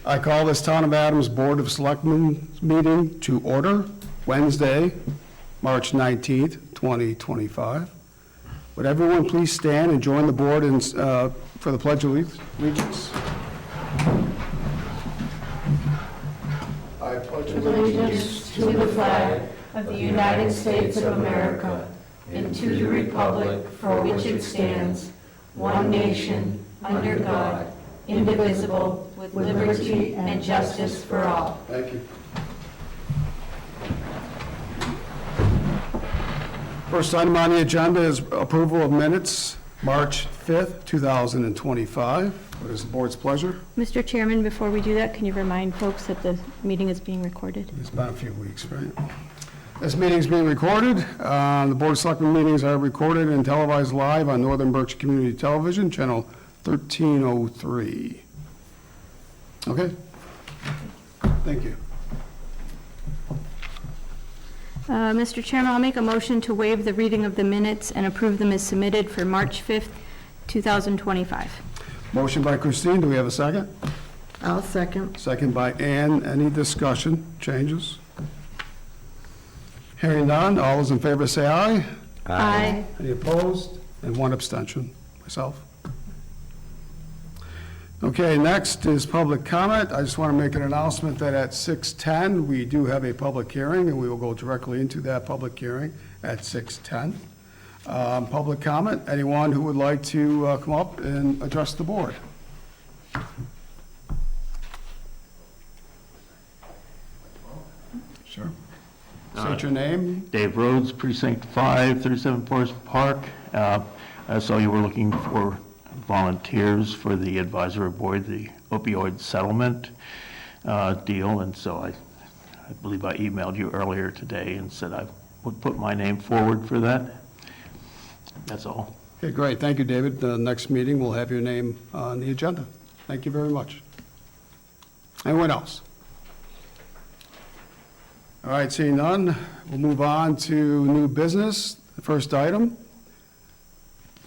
I call this Town of Adams Board of Selectmen meeting to order Wednesday, March 19th, 2025. Would everyone please stand and join the board for the Pledge of Allegiance? I pledge allegiance to the flag of the United States of America and to the republic for which it stands, one nation, under God, indivisible, with liberty and justice for all. Thank you. First item on the agenda is approval of minutes, March 5th, 2025. What is the board's pleasure? Mr. Chairman, before we do that, can you remind folks that the meeting is being recorded? It's been a few weeks, right? This meeting is being recorded. The Board of Selectmen meetings are recorded and televised live on Northern Berkshire Community Television, channel 1303. Okay. Thank you. Mr. Chairman, I'll make a motion to waive the reading of the minutes and approve them as submitted for March 5th, 2025. Motion by Christine. Do we have a second? I'll second. Second by Ann. Any discussion, changes? Hearing none, all those in favor say aye. Aye. Any opposed? And one abstention, myself. Okay, next is public comment. I just want to make an announcement that at 6:10, we do have a public hearing, and we will go directly into that public hearing at 6:10. Public comment, anyone who would like to come up and address the board? Sure. State your name. Dave Rhodes, Precinct 5, 37 Forest Park. I saw you were looking for volunteers for the advisory board, the opioid settlement deal, and so I believe I emailed you earlier today and said I would put my name forward for that. That's all. Okay, great. Thank you, David. The next meeting, we'll have your name on the agenda. Thank you very much. Anyone else? All right, seeing none, we'll move on to new business. The first item,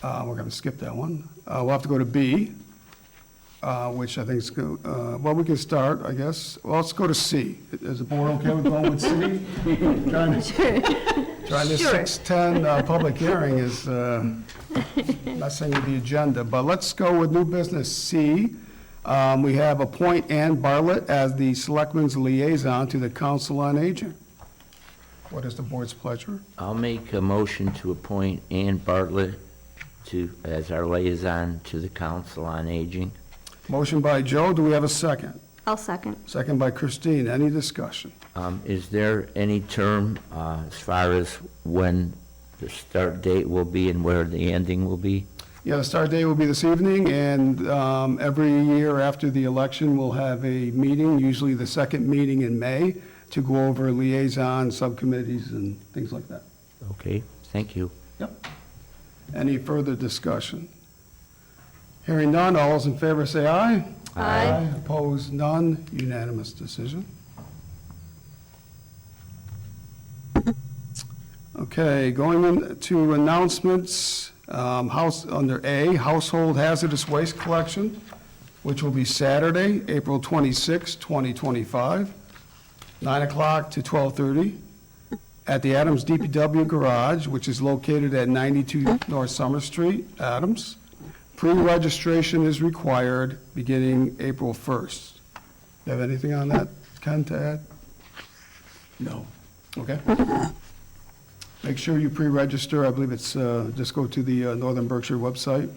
we're going to skip that one. We'll have to go to B, which I think is, well, we can start, I guess. Well, let's go to C. Is the board okay with going with C? Trying this 6:10 public hearing is messing with the agenda, but let's go with new business C. We have appoint Ann Bartlett as the Selectmen's liaison to the Council on Aging. What is the board's pleasure? I'll make a motion to appoint Ann Bartlett as our liaison to the Council on Aging. Motion by Joe. Do we have a second? I'll second. Second by Christine. Any discussion? Is there any term as far as when the start date will be and where the ending will be? Yeah, the start date will be this evening, and every year after the election, we'll have a meeting, usually the second meeting in May, to go over liaison, subcommittees, and things like that. Okay, thank you. Yep. Any further discussion? Hearing none, all those in favor say aye. Aye. Opposed, none. Unanimous decision. Okay, going into announcements, under A, Household Hazardous Waste Collection, which will be Saturday, April 26, 2025, 9 o'clock to 12:30, at the Adams DPW Garage, which is located at 92 North Summer Street, Adams. Pre-registration is required beginning April 1st. You have anything on that, Ken, to add? No. Okay. Make sure you pre-register. I believe it's, just go to the Northern Berkshire website.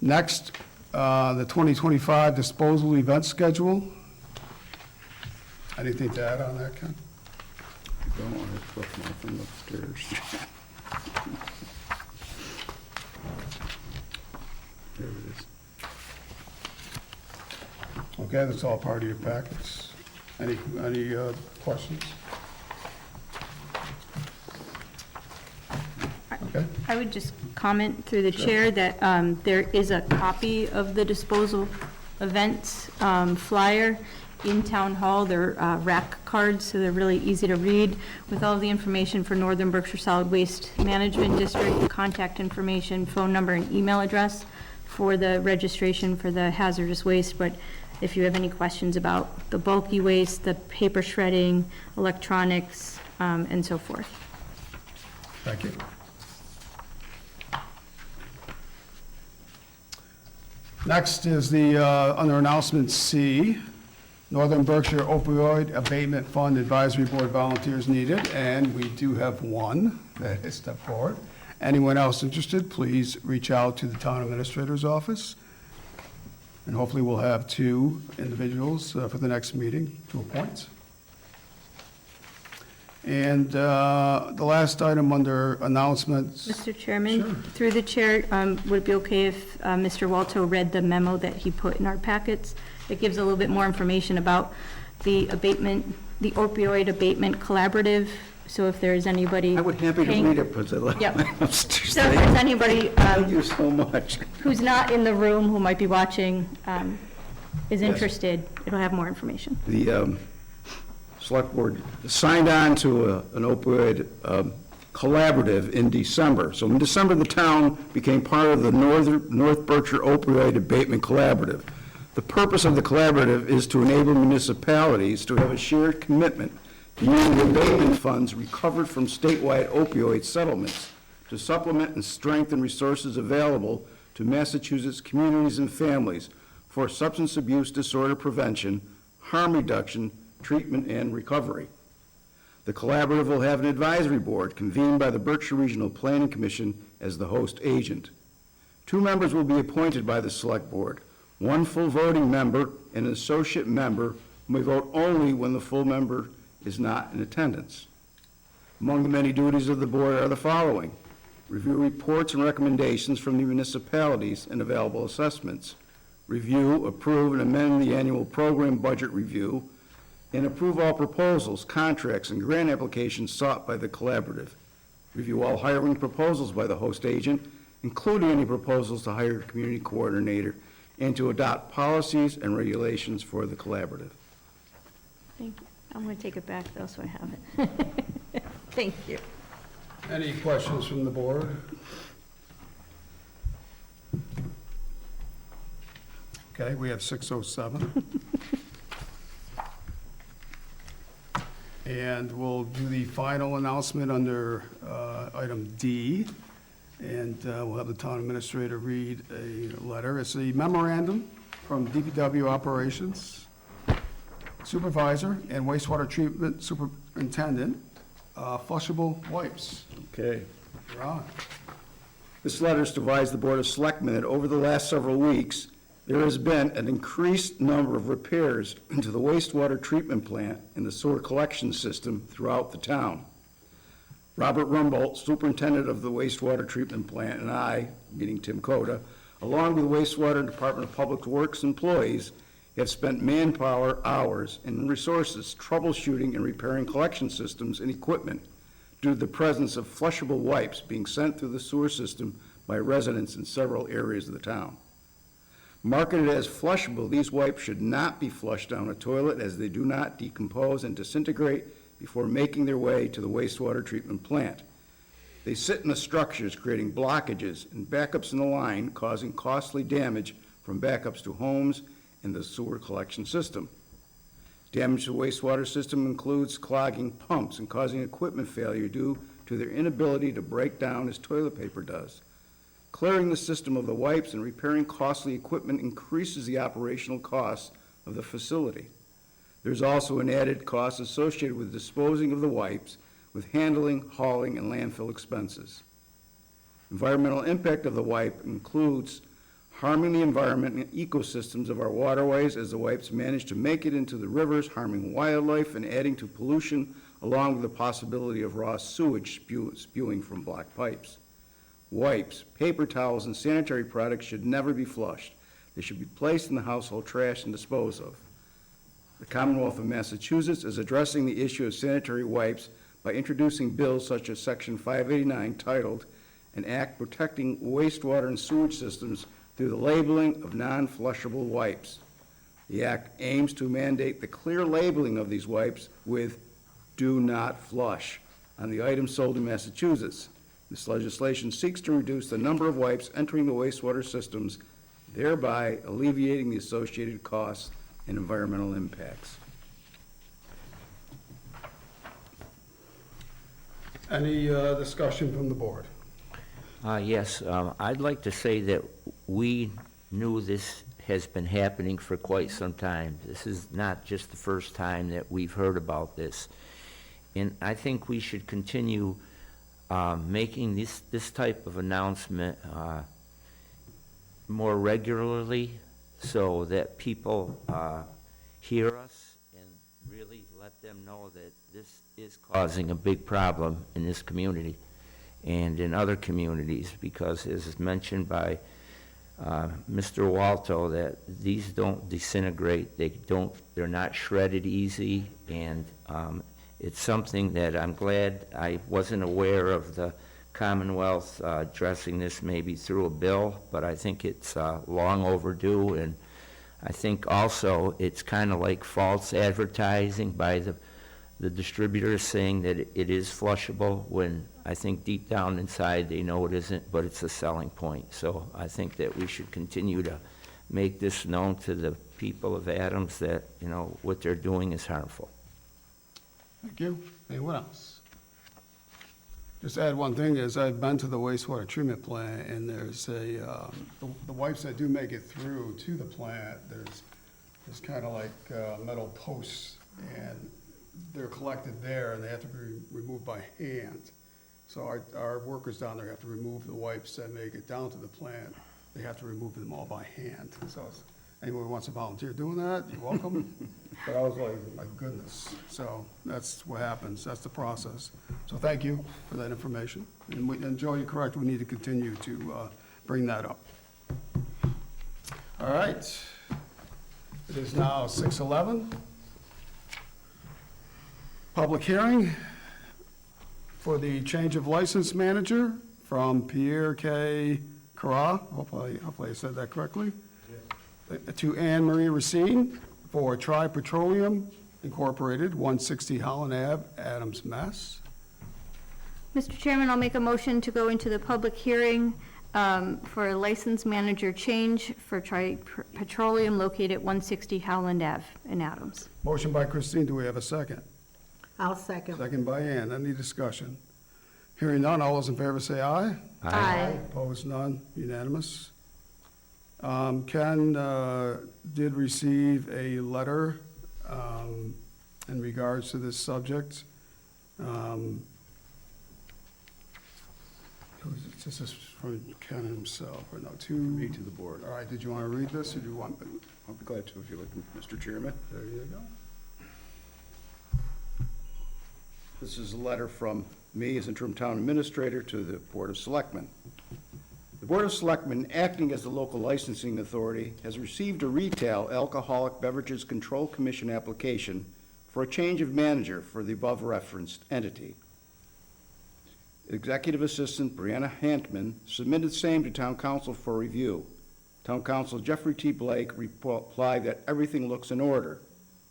Next, the 2025 disposal event schedule. Anything to add on that, Ken? I don't want to put nothing upstairs. There it is. Okay, that's all part of your packets. Any questions? Okay. I would just comment through the chair that there is a copy of the disposal events flyer in Town Hall. They're rack cards, so they're really easy to read, with all the information for Northern Berkshire Solid Waste Management District, contact information, phone number, and email address for the registration for the hazardous waste, but if you have any questions about the bulky waste, the paper shredding, electronics, and so forth. Thank you. Next is the, under announcement C, Northern Berkshire Opioid Abatement Fund Advisory Board volunteers needed, and we do have one that has stepped forward. Anyone else interested, please reach out to the town administrator's office. And hopefully we'll have 2 individuals for the next meeting to appoint. And the last item under announcements. Mr. Chairman? Sure. Through the chair, would it be okay if Mr. Walto read the memo that he put in our packets? It gives a little bit more information about the abatement, the opioid abatement collaborative. So if there's anybody. I would happy to paying- read it, because I left Yep. my upstairs. So if there's anybody Thank you so much. who's not in the room, who might be watching, is Yes. interested, it'll have more information. The Select Board signed on to an opioid collaborative in December. So in December, the town became part of the North Berkshire Opioid Abatement Collaborative. The purpose of the collaborative is to enable municipalities to have a shared commitment to use the abatement funds recovered from statewide opioid settlements to supplement and strengthen resources available to Massachusetts communities and families for substance abuse disorder prevention, harm reduction, treatment, and recovery. The collaborative will have an advisory board convened by the Berkshire Regional Planning Commission as the host agent. 2 members will be appointed by the Select Board, 1 full voting member and an associate member who may vote only when the full member is not in attendance. Among the many duties of the board are the following: review reports and recommendations from the municipalities and available assessments, review, approve, and amend the annual program budget review, and approve all proposals, contracts, and grant applications sought by the collaborative, review all hiring proposals by the host agent, including any proposals to hire a community coordinator, and to adopt policies and regulations for the collaborative. Thank you. I'm going to take it back, though, so I have it. Thank you. Any questions from the board? Okay, we have 6:07. And we'll do the final announcement under item D. And we'll have the town administrator read a letter. It's a memorandum from DPW Operations Supervisor and Wastewater Treatment Superintendent, flushable wipes. Okay. You're on. This letter is to advise the Board of Selectmen that over the last several weeks, there has been an increased number of repairs into the wastewater treatment plant and the sewer collection system throughout the town. Robert Rumbold, Superintendent of the Wastewater Treatment Plant, and I, meaning Tim Coda, along with the Wastewater Department of Public Works employees, have spent manpower, hours, and resources troubleshooting and repairing collection systems and equipment due to the presence of flushable wipes being sent through the sewer system by residents in several areas of the town. Marketed as flushable, these wipes should not be flushed down a toilet as they do not decompose and disintegrate before making their way to the wastewater treatment plant. They sit in the structures, creating blockages and backups in the line, causing costly damage from backups to homes and the sewer collection system. Damage to the wastewater system includes clogging pumps and causing equipment failure due to their inability to break down as toilet paper does. Clearing the system of the wipes and repairing costly equipment increases the operational costs of the facility. There's also an added cost associated with disposing of the wipes, with handling, hauling, and landfill expenses. Environmental impact of the wipe includes harming the environment and ecosystems of our waterways as the wipes manage to make it into the rivers, harming wildlife and adding to pollution, along with the possibility of raw sewage spewing from blocked pipes. Wipes, paper towels, and sanitary products should never be flushed. They should be placed in the household trash and disposed of. The Commonwealth of Massachusetts is addressing the issue of sanitary wipes by introducing bills such as Section 589 titled, "An Act Protecting Wastewater and Sewage Systems Through the Labeling of Non-Flushable Wipes." The act aims to mandate the clear labeling of these wipes with "Do Not Flush" on the items sold in Massachusetts. This legislation seeks to reduce the number of wipes entering the wastewater systems thereby alleviating the associated costs and environmental impacts. Any discussion from the board? Yes, I'd like to say that we knew this has been happening for quite some time. This is not just the first time that we've heard about this. And I think we should continue making this type of announcement more regularly so that people hear us and really let them know that this is causing a big problem in this community and in other communities, because as is mentioned by Mr. Walto, that these don't disintegrate, they're not shredded easy, and it's something that I'm glad I wasn't aware of the Commonwealth addressing this maybe through a bill, but I think it's long overdue, and I think also it's kind of like false advertising by the distributors saying that it is flushable, when I think deep down inside they know it isn't, but it's a selling point. So I think that we should continue to make this known to the people of Adams that, you know, what they're doing is harmful. Thank you. Anyone else? Just add one thing, is I've been to the wastewater treatment plant, and there's the wipes that do make it through to the plant, there's kind of like metal posts, and they're collected there, and they have to be removed by hand. So our workers down there have to remove the wipes that make it down to the plant. They have to remove them all by hand. So if anyone who wants to volunteer doing that, you're welcome. But I was like, my goodness. So that's what happens. That's the process. So thank you for that information. And Joe, you're correct. We need to continue to bring that up. All right. It is now 6:11. Public hearing for the change of license manager from Pierre K. Carra, hopefully I said that correctly, to Anne Marie Racine for Tri Petroleum Incorporated, 160 Holland Ave, Adams, Mass. Mr. Chairman, I'll make a motion to go into the public hearing for a license manager change for Tri Petroleum located at 160 Howland Ave in Adams. Motion by Christine, do we have a second? I'll second. Second by Ann, any discussion? Hearing none, all those in favor say aye. Aye. Opposed, none, unanimous. Ken did receive a letter in regards to this subject. This is from Ken himself, or no, Read to the board. All right, did you want to read this, or do you want, I'll be glad to if you like, Mr. Chairman. there you go. This is a letter from me as interim town administrator to the Board of Selectmen. The Board of Selectmen, acting as the local licensing authority, has received a retail alcoholic beverages control commission application for a change of manager for the above referenced entity. Executive Assistant Brianna Hantman submitted same to Town Council for review. Town Council Jeffrey T. Blake replied that everything looks in order.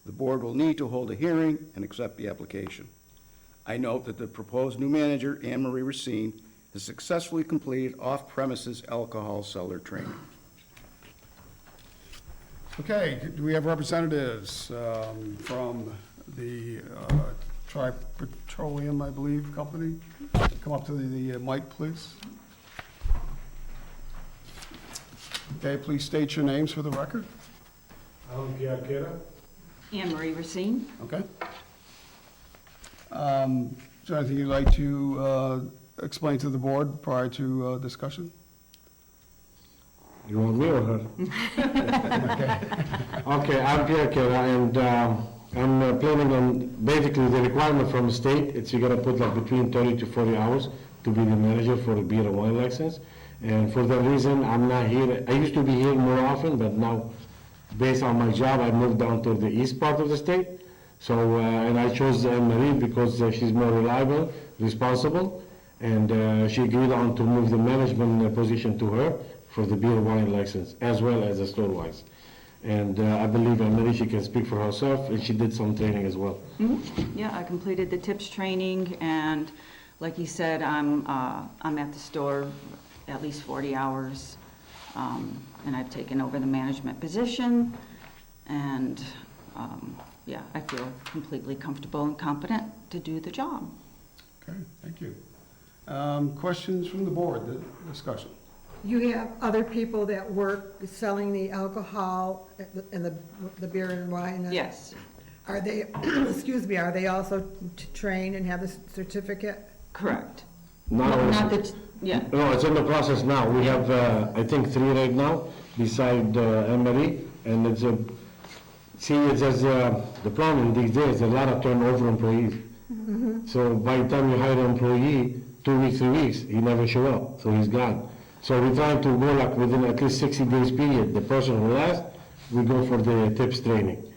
The board will need to hold a hearing and accept the application. I note that the proposed new manager, Anne Marie Racine, has successfully completed off-premises alcohol cellar training. Okay, do we have representatives from the Tri Petroleum, I believe, company? Come up to the mic, please. Okay, please state your names for the record. I'm Pierre Kera. Anne Marie Racine. Okay. Is there anything you'd like to explain to the board prior to discussion? You want me or her? Okay, I'm Pierre Kera, and I'm planning on, basically, the requirement from the state, it's you gotta put like between 30 to 40 hours to be the manager for a beer and wine license. And for that reason, I'm not here. I used to be here more often, but now, based on my job, I moved down to the east part of the state. So, and I chose Anne Marie because she's more reliable, responsible, and she agreed on to move the management position to her for the beer wine license, as well as the store wise. And I believe Anne Marie, she can speak for herself, and she did some training as well. Yeah, I completed the tips training, and like you said, I'm at the store at least 40 hours. and I've taken over the management position, and, yeah, I feel completely comfortable and competent to do the job. Okay, thank you. Questions from the board, the discussion? You have other people that work selling the alcohol and the beer and wine? Yes, Are they, excuse me, are they also trained and have the certificate? correct. Now, Not that, yeah, no, it's in the process now. We have, I think, 3 right now, beside Emery, and it's a, see, it's as, the problem these days, a lot of turnover employees. So by the time you hire an employee, 2 weeks, 3 weeks, he never show up, so he's gone. So we're trying to go like within at least 60 days period. The person who last, we go for the tips training.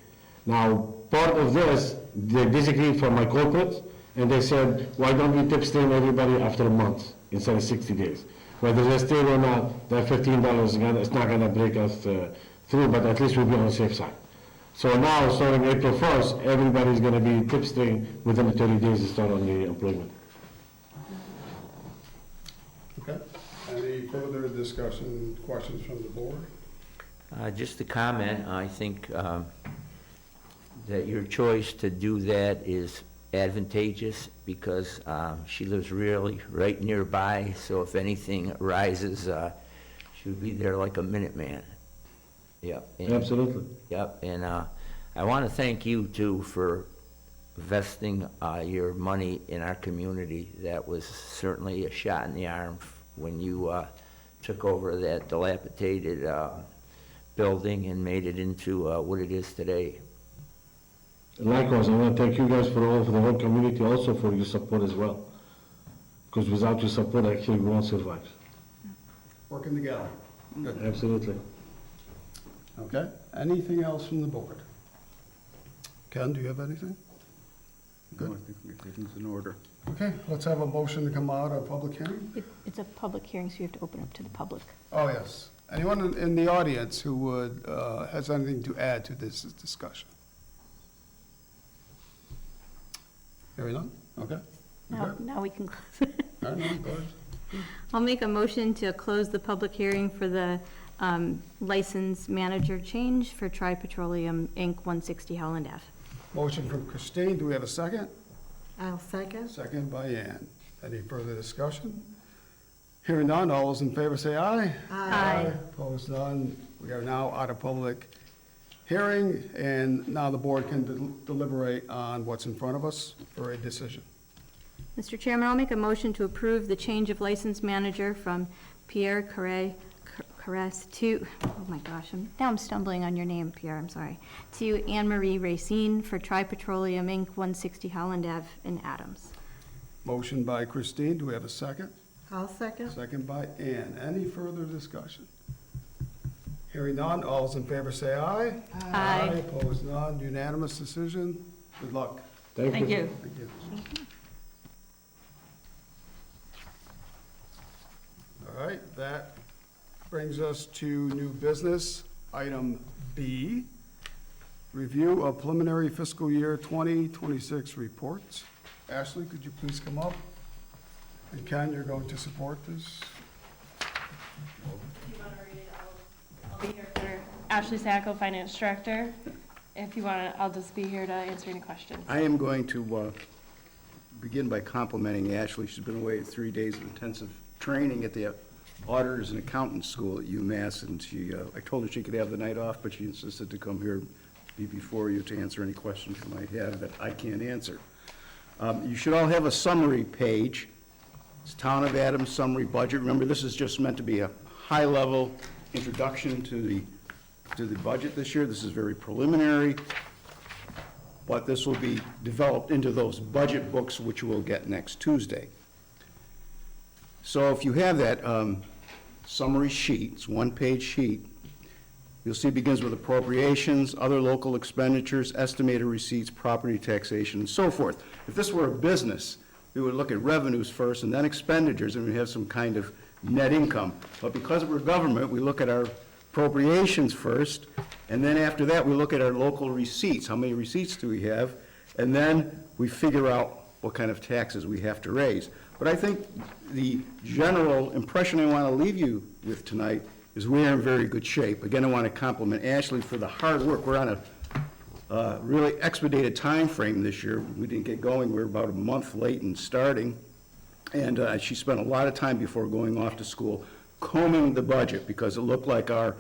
Now, part of this, they designate for my corporates, and they said, why don't we tips train everybody after a month instead of 60 days? Whether they stay or not, that $15 it's not gonna break us through, but at least we'll be on the safe side. So now, starting April 1st, everybody's gonna be tips trained within the 30 days to start on the employment. Okay. Any further discussion, questions from the board? Just a comment, I think that your choice to do that is advantageous because she lives really right nearby, so if anything arises, she would be there like a Minuteman. Yep. and- Absolutely. Yep, and I want to thank you too for investing your money in our community. That was certainly a shot in the arm when you took over that dilapidated building and made it into what it is today. Likewise, I want to thank you guys for the whole community also for your support as well. Because without your support, actually, we won't survive. Working together. Good. Absolutely. Okay. Anything else from the board? Ken, do you have anything? No, I think everything's in order. Okay, let's have a motion to come out of public hearing. It's a public hearing, so you have to open up to the public. Oh, yes. Anyone in the audience who would, has anything to add to this discussion? Hearing none? Okay. You good? Now we can close. All right, no, go ahead. I'll make a motion to close the public hearing for the license manager change for Tri-Petroleum Inc., 160 Howland Ave. Motion from Christine, do we have a second? I'll second. Second by Ann. Any further discussion? Hearing none, all those in favor say aye. Aye. Opposed, none. We are now out of public hearing, and now the board can deliberate on what's in front of us for a decision. Mr. Chairman, I'll make a motion to approve the change of license manager from Pierre Carres to, oh my gosh, now I'm stumbling on your name, Pierre, I'm sorry, to Anne Marie Racine for Tri-Petroleum Inc., 160 Holland Ave in Adams. Motion by Christine, do we have a second? I'll second. Second by Ann. Any further discussion? Hearing none, all those in favor say aye. Aye. Opposed, none. Unanimous decision. Good luck. thank you. Thank you. All right, that brings us to new business. Item B, review of preliminary fiscal year 2026 reports. Ashley, could you please come up? And Ken, you're going to support this? I'll be here for Ashley Sacco, Finance Director. If you want to, I'll just be here to answer any questions. I am going to begin by complimenting Ashley. She's been away 3 days of intensive training at the Auditors and Accountants School at UMass, and I told her she could have the night off, but she insisted to come here, be before you to answer any questions you might have that I can't answer. You should all have a summary page. It's Town of Adams Summary Budget. Remember, this is just meant to be a high-level introduction to the budget this year. This is very preliminary, but this will be developed into those budget books, which you will get next Tuesday. So if you have that summary sheet, it's one-page sheet, you'll see it begins with appropriations, other local expenditures, estimated receipts, property taxation, and so forth. If this were a business, we would look at revenues first and then expenditures, and we'd have some kind of net income. But because we're government, we look at our appropriations first, and then after that, we look at our local receipts. How many receipts do we have? And then we figure out what kind of taxes we have to raise. But I think the general impression I want to leave you with tonight is we are in very good shape. Again, I want to compliment Ashley for the hard work. We're on a really expedited time frame this year. We didn't get going, we were about a month late in starting. And she spent a lot of time before going off to school combing the budget, because it looked like our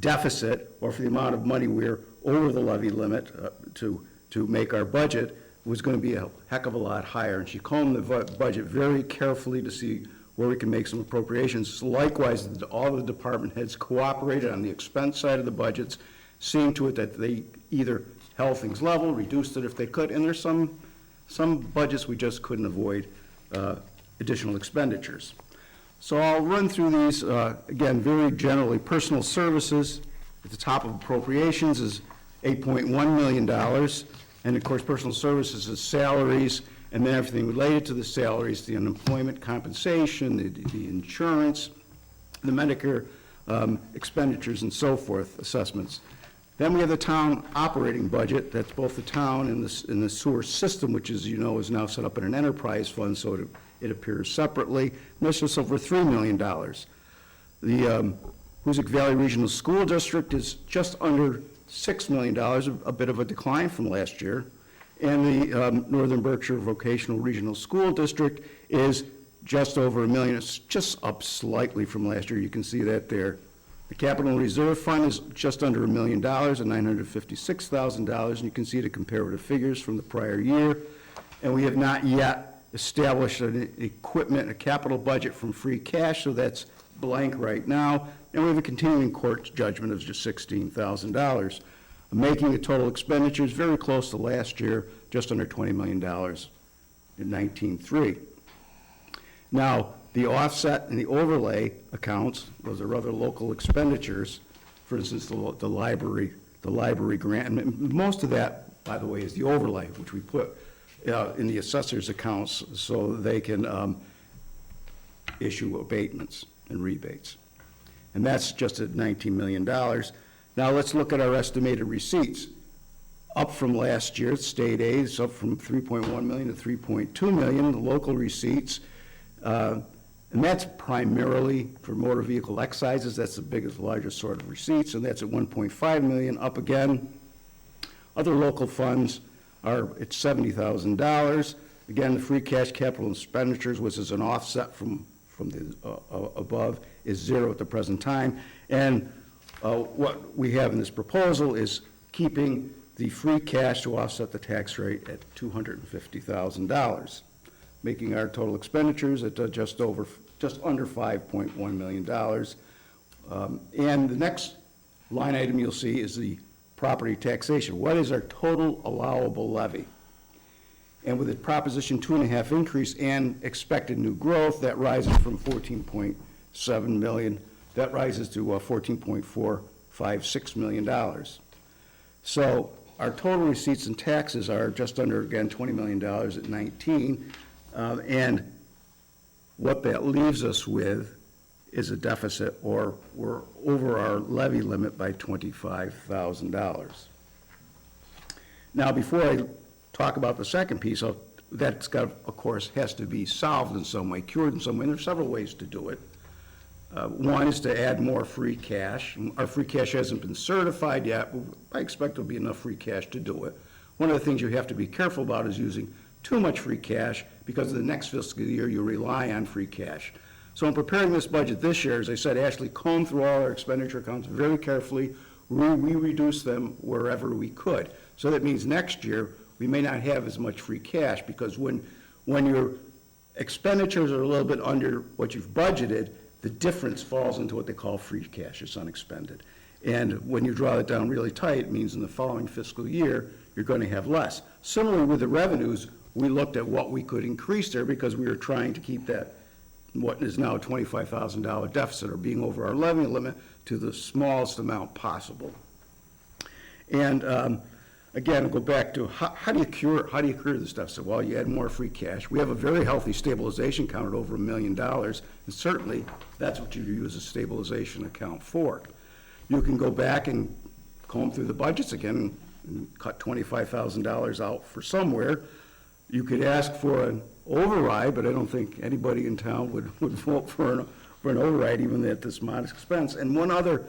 deficit, or for the amount of money we're over the levy limit to make our budget, was going to be a heck of a lot higher. And she combed the budget very carefully to see where we can make some appropriations. Likewise, all the department heads cooperated on the expense side of the budgets, seeing to it that they either held things level, reduced it if they could, and there's some budgets we just couldn't avoid additional expenditures. So I'll run through these, again, very generally. Personal services, at the top of appropriations, is $8.1 million. And of course, personal services is salaries, and then everything related to the salaries, the unemployment compensation, the insurance, the Medicare expenditures, and so forth, assessments. Then we have the town operating budget. That's both the town and the sewer system, which, as you know, is now set up in an enterprise fund, so it appears separately. And that's just over $3 million. The Hoosick Valley Regional School District is just under $6 million, a bit of a decline from last year. And the Northern Berkshire Vocational Regional School District is just over $1 million. It's just up slightly from last year. You can see that there. The Capital Reserve Fund is just under $1 million at $956,000, and you can see the comparative figures from the prior year. And we have not yet established an equipment, a capital budget from free cash, so that's blank right now. And we have a continuing court judgment of just $16,000, making the total expenditures very close to last year, just under $20 million in 19.3. Now, the offset and the overlay accounts, those are other local expenditures. For instance, the library grant. And most of that, by the way, is the overlay, which we put in the assessor's accounts so they can issue abatements and rebates. And that's just at $19 million. Now let's look at our estimated receipts. Up from last year, state aid is up from $3.1 million to $3.2 million, the local receipts. And that's primarily for motor vehicle excises. That's the biggest, largest sort of receipts, and that's at $1.5 million, up again. Other local funds are at $70,000. Again, the free cash capital expenditures, which is an offset from the above, is zero at the present time. And what we have in this proposal is keeping the free cash to offset the tax rate at $250,000, making our total expenditures at just under $5.1 million. And the next line item you'll see is the property taxation. What is our total allowable levy? And with a Proposition 2.5 increase and expected new growth, that rises from $14.7 million, that rises to $14.456 million. So our total receipts and taxes are just under, again, $20 million at 19. And what that leaves us with is a deficit, or we're over our levy limit by $25,000. Now, before I talk about the second piece, that's got, of course, has to be solved in some way, cured in some way, and there's several ways to do it. One is to add more free cash. Our free cash hasn't been certified yet, but I expect there'll be enough free cash to do it. One of the things you have to be careful about is using too much free cash, because the next fiscal year you rely on free cash. So in preparing this budget this year, as I said, Ashley combed through all our expenditure accounts very carefully. We reduced them wherever we could. So that means next year we may not have as much free cash, because when your expenditures are a little bit under what you've budgeted, the difference falls into what they call free cash. It's unexpended. And when you draw it down really tight, it means in the following fiscal year, you're going to have less. Similarly with the revenues, we looked at what we could increase there, because we were trying to keep that, what is now a $25,000 deficit, or being over our levy limit, to the smallest amount possible. And again, I'll go back to how do you cure this deficit? Well, you add more free cash. We have a very healthy stabilization account at over $1 million, and certainly that's what you use a stabilization account for. You can go back and comb through the budgets again and cut $25,000 out for somewhere. You could ask for an override, but I don't think anybody in town would vote for for an override even at this modest expense. And one other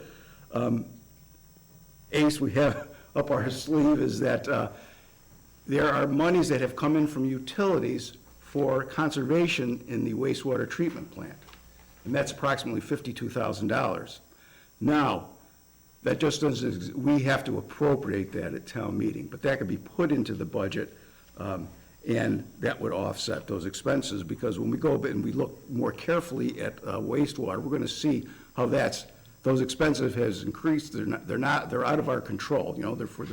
ace we have up our sleeve is that there are monies that have come in from utilities for conservation in the wastewater treatment plant, and that's approximately $52,000. Now, that just doesn't, we have to appropriate that at town meeting, but that could be put into the budget, and that would offset those expenses, because when we go and we look more carefully at wastewater, we're gonna see how those expenses has increased. They're out of our control, you know, they're for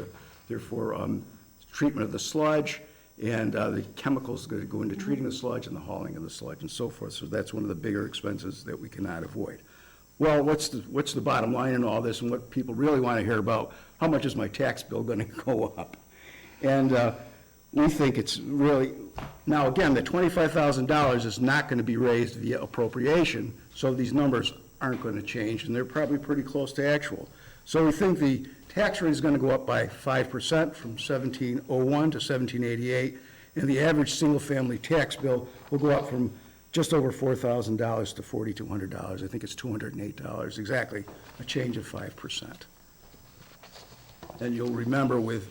treatment of the sludge, and the chemicals that go into treating the sludge and the hauling of the sludge and so forth. So that's one of the bigger expenses that we cannot avoid. Well, what's the bottom line in all this, and what people really want to hear about? How much is my tax bill going to go up? And we think it's really, now again, the $25,000 is not going to be raised via appropriation, so these numbers aren't going to change, and they're probably pretty close to actual. So we think the tax rate is going to go up by 5% from 1701 to 1788, and the average single-family tax bill will go up from just over $4,000 to $4,200. I think it's $208 exactly, a change of 5%. And you'll remember with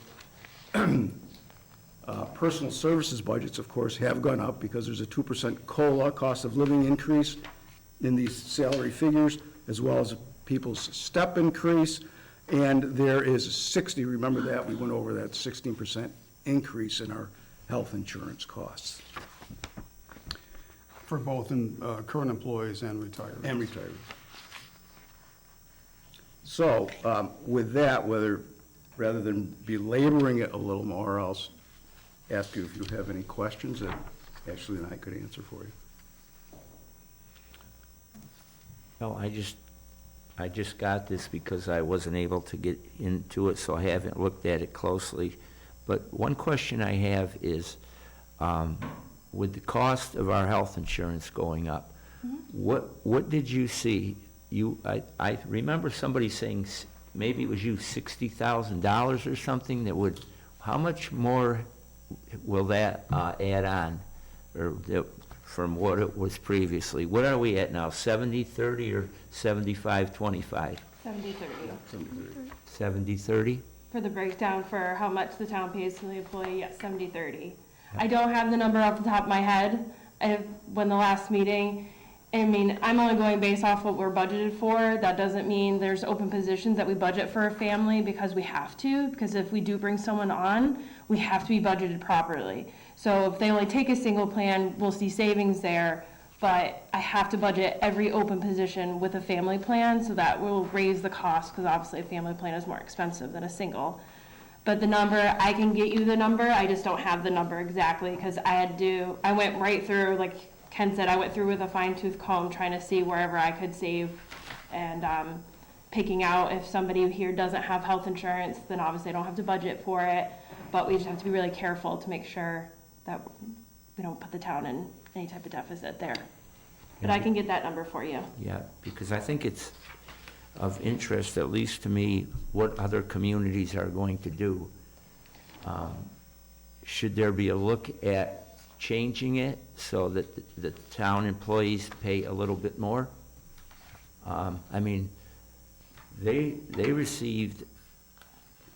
personal services budgets, of course, have gone up because there's a 2% COLA, cost of living increase in these salary figures, as well as people's step increase. And there is 60, remember that, we went over that 16% increase in our health insurance costs. For both current employees and retirees. And retirees. So, with that, rather than belaboring it a little more, I'll ask you if you have any questions that Ashley and I could answer for you. No, I just got this because I wasn't able to get into it, so I haven't looked at it closely. But one question I have is, with the cost of our health insurance going up, what did you see? I remember somebody saying, maybe it was you, $60,000 or something that would, how much more will that add on, or from what it was previously? What are we at now, 70-30 or 75-25? 70/30. 70-30? For the breakdown for how much the town pays to the employee, yes, 70/30. I don't have the number off the top of my head. When the last meeting, I mean, I'm only going based off what we're budgeted for. That doesn't mean there's open positions that we budget for a family because we have to, because if we do bring someone on, we have to be budgeted properly. So if they only take a single plan, we'll see savings there, but I have to budget every open position with a family plan, so that will raise the cost, because obviously a family plan is more expensive than a single. But the number, I can get you the number, I just don't have the number exactly, because I went right through, like Ken said, I went through with a fine tooth comb trying to see wherever I could save, and picking out if somebody here doesn't have health insurance, then obviously I don't have to budget for it, but we just have to be really careful to make sure that we don't put the town in any type of deficit there. But I can get that number for you. Yeah, because I think it's of interest, at least to me, what other communities are going to do. Should there be a look at changing it so that the town employees pay a little bit more? I mean, they received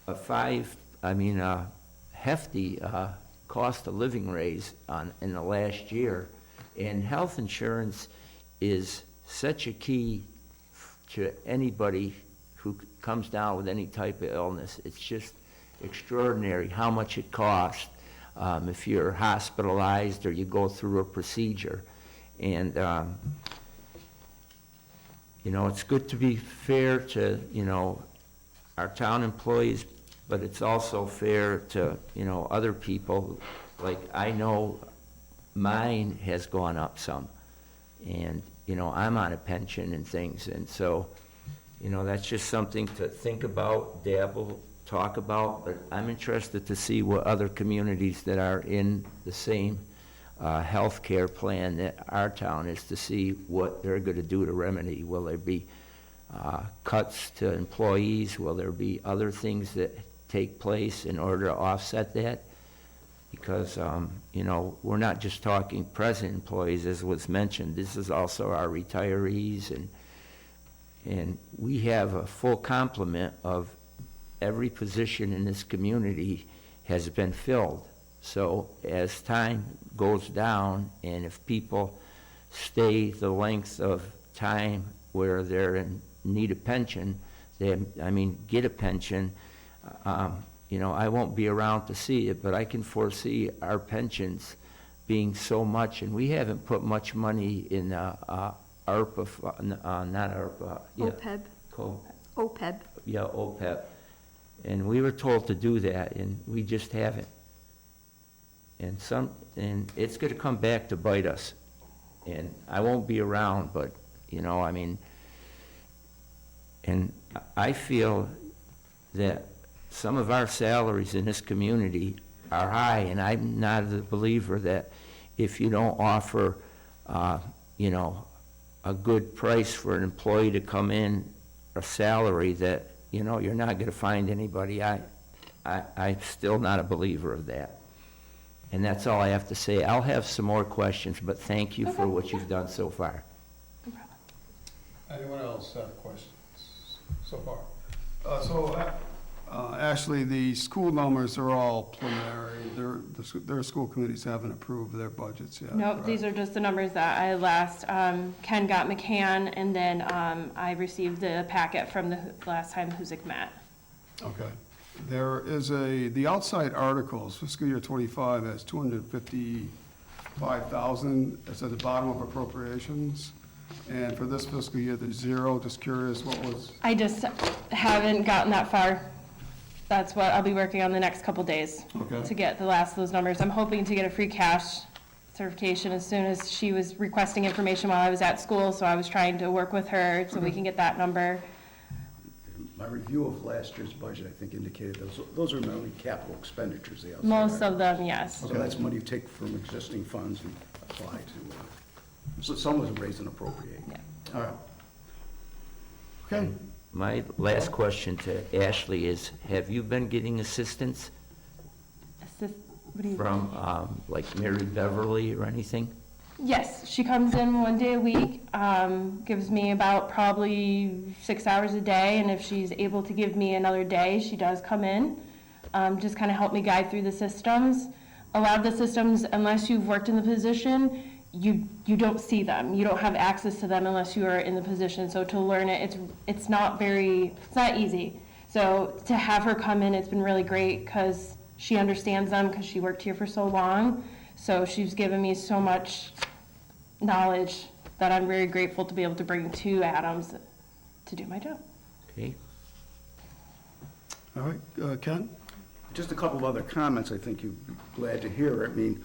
a hefty cost of living raise in the last year, and health insurance is such a key to anybody who comes down with any type of illness. It's just extraordinary how much it costs if you're hospitalized or you go through a procedure. And, it's good to be fair to, our town employees, but it's also fair to, other people. Like, I know mine has gone up some, and, I'm on a pension and things, and so, that's just something to think about, dabble, talk about, but I'm interested to see what other communities that are in the same health care plan that our town is, to see what they're going to do to remedy. Will there be cuts to employees? Will there be other things that take place in order to offset that? because, you know, we're not just talking present employees, as was mentioned. This is also our retirees, and we have a full complement of every position in this community has been filled. So as time goes down, and if people stay the length of time where they're in need of pension, get a pension, you know, I won't be around to see it, but I can foresee our pensions being so much, and we haven't put much money in ARPA, not ARPA. Yeah, OPEB, OPEB. Yeah, OPEB. And we were told to do that, and we just haven't. And it's gonna come back to bite us. And I won't be around, but, you know, I mean, and I feel that some of our salaries in this community are high, and I'm not a believer that if you don't offer, you know, a good price for an employee to come in, a salary that, you know, you're not gonna find anybody. I'm still not a believer of that. And that's all I have to say. I'll have some more questions, but thank you for what you've done so far. Anyone else have questions so far? Ashley, the school numbers are all preliminary. Their school committees haven't approved their budgets yet. Nope, correct? these are just the numbers that I last, Ken got McCann, and then I received the packet from the last time Huzik met. Okay. There is the outside articles, fiscal year 25 has 255,000. It's at the bottom of appropriations. And for this fiscal year, there's zero. Just curious, what was? I just haven't gotten that far. That's what I'll be working on the next couple days Okay. to get the last of those numbers. I'm hoping to get a free cash certification as soon as she was requesting information while I was at school, so I was trying to work with her so we can get that number. My review of last year's budget, I think, indicated those are mainly capital expenditures. The outside Most items. of them, yes. So that's money you take from existing funds and apply to, so some was raised and appropriate. Yeah. All right. Okay. My last question to Ashley is, have you been getting assistance What do you? from, like Mary Beverly or anything? Yes, she comes in one day a week, gives me about probably 6 hours a day, and if she's able to give me another day, she does come in, just kind of help me guide through the systems. A lot of the systems, unless you've worked in the position, you don't see them. You don't have access to them unless you are in the position. So to learn it, it's not easy. So to have her come in, it's been really great because she understands them because she worked here for so long. So she's given me so much knowledge that I'm very grateful to be able to bring to Adams to do my job. Okay, All right, Ken? Just a couple of other comments I think you'd be glad to hear. I mean,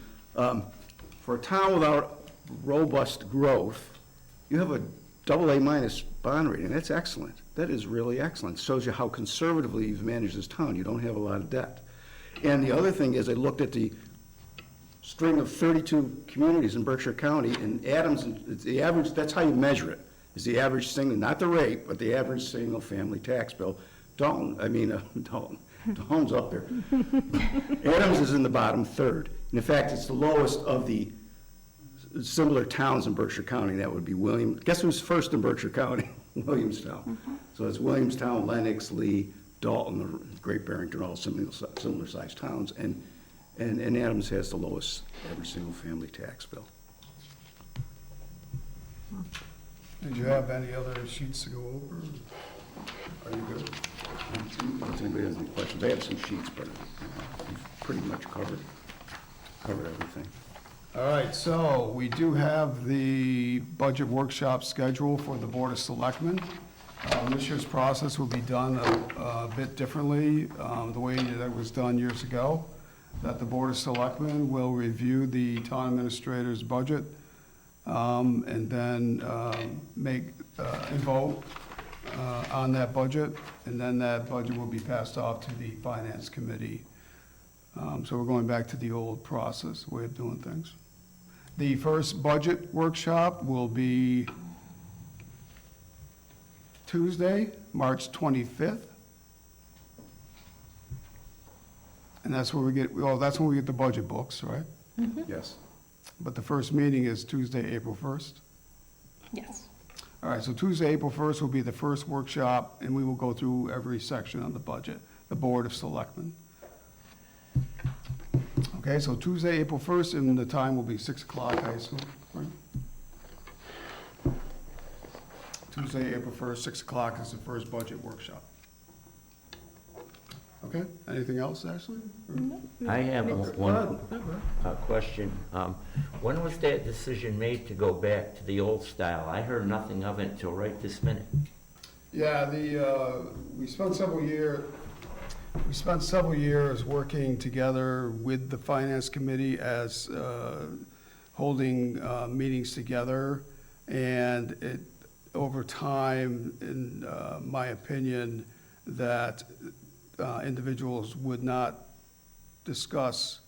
for a town without robust growth, you have a AA- bond rating. That's excellent. That is really excellent. Shows you how conservatively you've managed this town. You don't have a lot of debt. And the other thing is, I looked at the string of 32 communities in Berkshire County, and Adams, it's the average, that's how you measure it, is the average single, not the rate, but the average single-family tax bill. Dalton's up there. Adams is in the bottom third. And in fact, it's the lowest of the similar towns in Berkshire County. That would be guess who's first in Berkshire County? Williamstown. So it's Williamstown, Lenox, Lee, Dalton, Great Barrington, all similar-sized towns. And Adams has the lowest average single-family tax bill. Did you have any other sheets to go over? Are you good? If anybody has any questions, I have some sheets, but we've pretty much covered everything. All right, so we do have the budget workshop schedule for the Board of Selectmen. This year's process will be done a bit differently, the way that it was done years ago, that the Board of Selectmen will review the town administrator's budget and then make and vote on that budget, and then that budget will be passed off to the Finance Committee. So we're going back to the old process, way of doing things. The first budget workshop will be Tuesday, March 25th. And that's where we get, well, that's when we get the budget books, right? Yes. But the first meeting is Tuesday, April 1st. Yes. All right, so Tuesday, April 1st will be the first workshop, and we will go through every section of the budget, the Board of Selectmen. Okay, so Tuesday, April 1st, and the time will be 6 o'clock, I assume, right? Tuesday, April 1st, 6 o'clock is the first budget workshop. Okay, anything else, Ashley? I have one question. When was that decision made to go back to the old style? I heard nothing of it until right this minute. Yeah, we spent several years working together with the Finance Committee as holding meetings together, and it, over time, in my opinion, that individuals would not discuss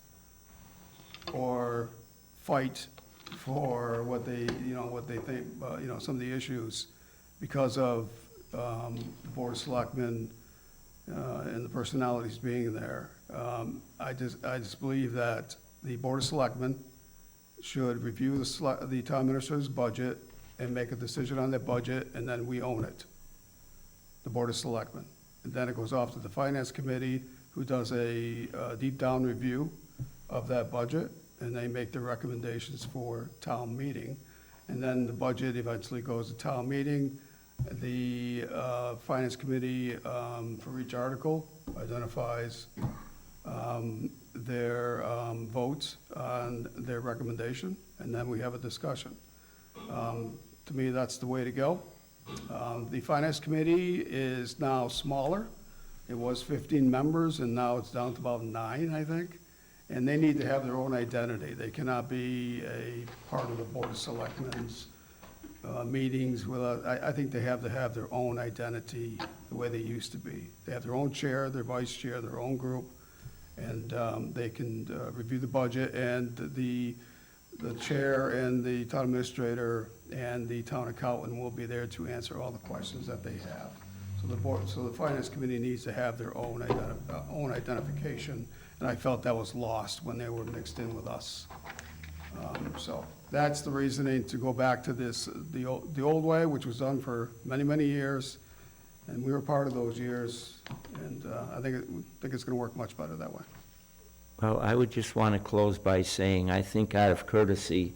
or fight for what they, what they think, some of the issues because of the Board of Selectmen and the personalities being there. I just believe that the Board of Selectmen should review the town administrator's budget and make a decision on that budget, and then we own it, the Board of Selectmen. And then it goes off to the Finance Committee, who does a deep down review of that budget, and they make their recommendations for town meeting. And then the budget eventually goes to town meeting. The Finance Committee, for each article, identifies their votes on their recommendation, and then we have a discussion. To me, that's the way to go. The Finance Committee is now smaller. It was 15 members, and now it's down to about 9, I think. And they need to have their own identity. They cannot be a part of the Board of Selectmen's meetings without, I think they have to have their own identity the way they used to be. They have their own chair, their vice chair, their own group, and they can review the budget, and the chair and the town administrator and the town accountant will be there to answer all the questions that they have. So the Finance Committee needs to have their own identification, and I felt that was lost when they were mixed in with us. So that's the reasoning to go back to this, the old way, which was done for many, many years, and we were part of those years, and I think it's gonna work much better that way. Well, I would just want to close by saying, I think out of courtesy,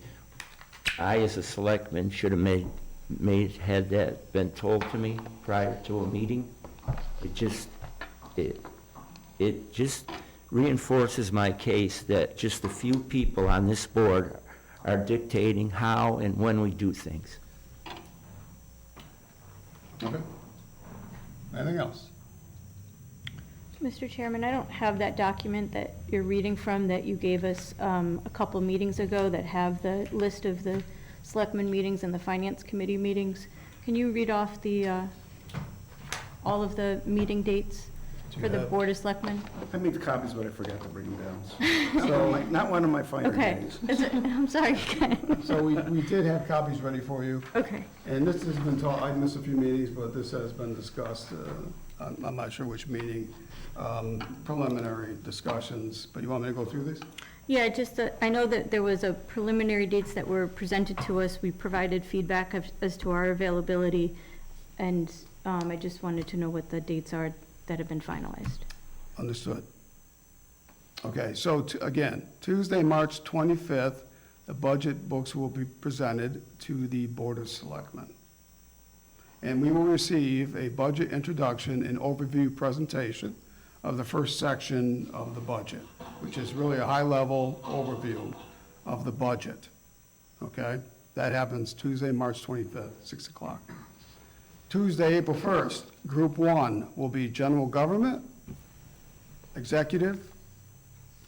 I, as a selectman, should have had that been told to me prior to a meeting. It just reinforces my case that just a few people on this board are dictating how and when we do things. Okay. Anything else? Mr. Chairman, I don't have that document that you're reading from that you gave us a couple meetings ago that have the list of the Selectmen meetings and the Finance Committee meetings. Can you read off all of the meeting dates for the Board of Selectmen? I made copies, but I forgot to bring them down. So, not one of my finer Okay. days. I'm sorry. So we did have copies ready for you. Okay. And this has been taught, I missed a few meetings, but this has been discussed, I'm not sure which meeting, preliminary discussions, but you want me to go through these? Yeah, just, I know that there was a preliminary dates that were presented to us. We provided feedback as to our availability, and I just wanted to know what the dates are that have been finalized. Understood. Okay, so again, Tuesday, March 25th, the budget books will be presented to the Board of Selectmen. And we will receive a budget introduction and overview presentation of the first section of the budget, which is really a high-level overview of the budget, okay? That happens Tuesday, March 25th, 6 o'clock. Tuesday, April 1st, Group 1 will be General Government, Executive,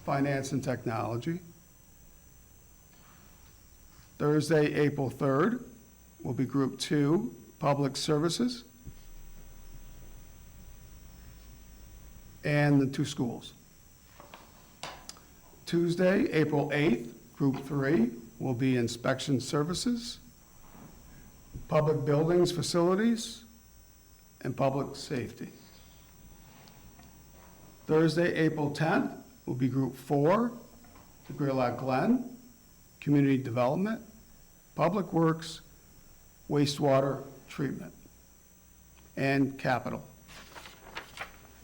Finance and Technology. Thursday, April 3rd, will be Group 2, Public Services, and the 2 schools. Tuesday, April 8th, Group 3 will be Inspection Services, Public Buildings, Facilities, and Public Safety. Thursday, April 10th, will be Group 4, the Greylock Glen, Community Development, Public Works, Wastewater Treatment, and Capital.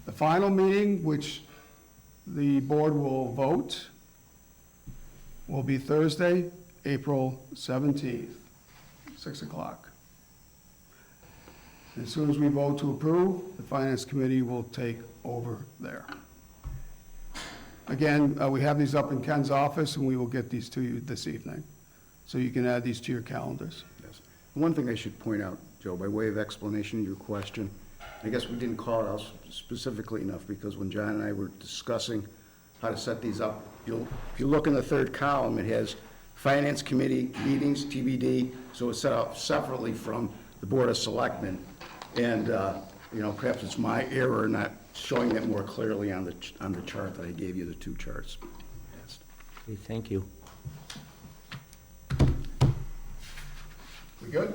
The final meeting, which the board will vote, will be Thursday, April 17th, 6 o'clock. As soon as we vote to approve, the Finance Committee will take over there. Again, we have these up in Ken's office, and we will get these to you this evening, so you can add these to your calendars. Yes. One thing I should point out, Joe, by way of explanation of your question, I guess we didn't call it out specifically enough, because when John and I were discussing how to set these up, if you look in the third column, it has Finance Committee meetings, TBD, so it's set out separately from the Board of Selectmen. And, perhaps it's my error not showing it more clearly on the chart that I gave you, the two charts. Yes. Okay, thank you. We good?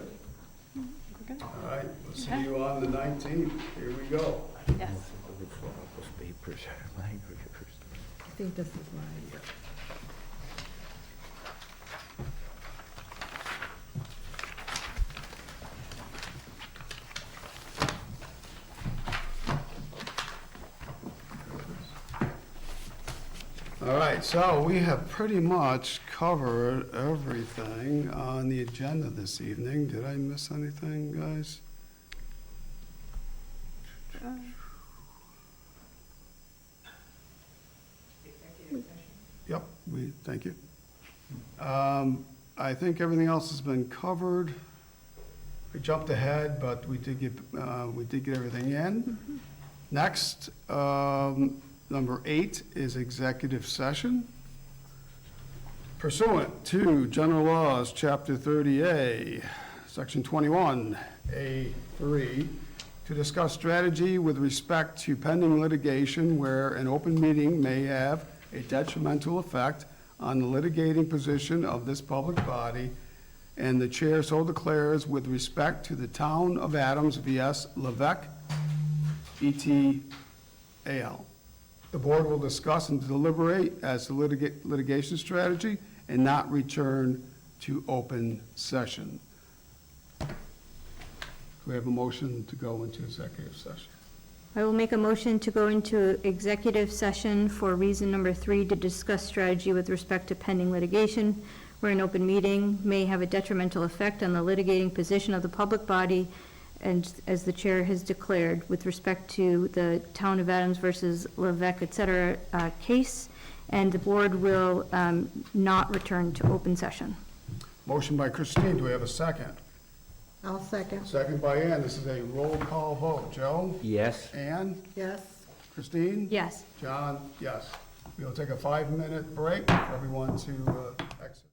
All right, we'll see you on the 19th. Here we go. Yes. I think this is mine. All right, so we have pretty much covered everything on the agenda this evening. Did I miss anything, guys? Yep, thank you. I think everything else has been covered. We jumped ahead, but we did get everything in. Next, number 8 is executive session. Pursuant to General Laws, Chapter 30A, Section 21A3, to discuss strategy with respect to pending litigation where an open meeting may have a detrimental effect on the litigating position of this public body, and the chair so declares with respect to the Town of Adams vs. Levesque, et al. The board will discuss and deliberate as to litigation strategy and not return to open session. We have a motion to go into executive session. I will make a motion to go into executive session for reason number 3, to discuss strategy with respect to pending litigation, where an open meeting may have a detrimental effect on the litigating position of the public body, and as the chair has declared, with respect to the Town of Adams versus Levesque, et cetera, case, and the board will not return to open session. Motion by Christine, do we have a second? I'll second. Second by Ann, this is a roll call vote. Joe? Yes? Ann? Yes. Christine? Yes. John? Yes. We'll take a 5-minute break for everyone to exit.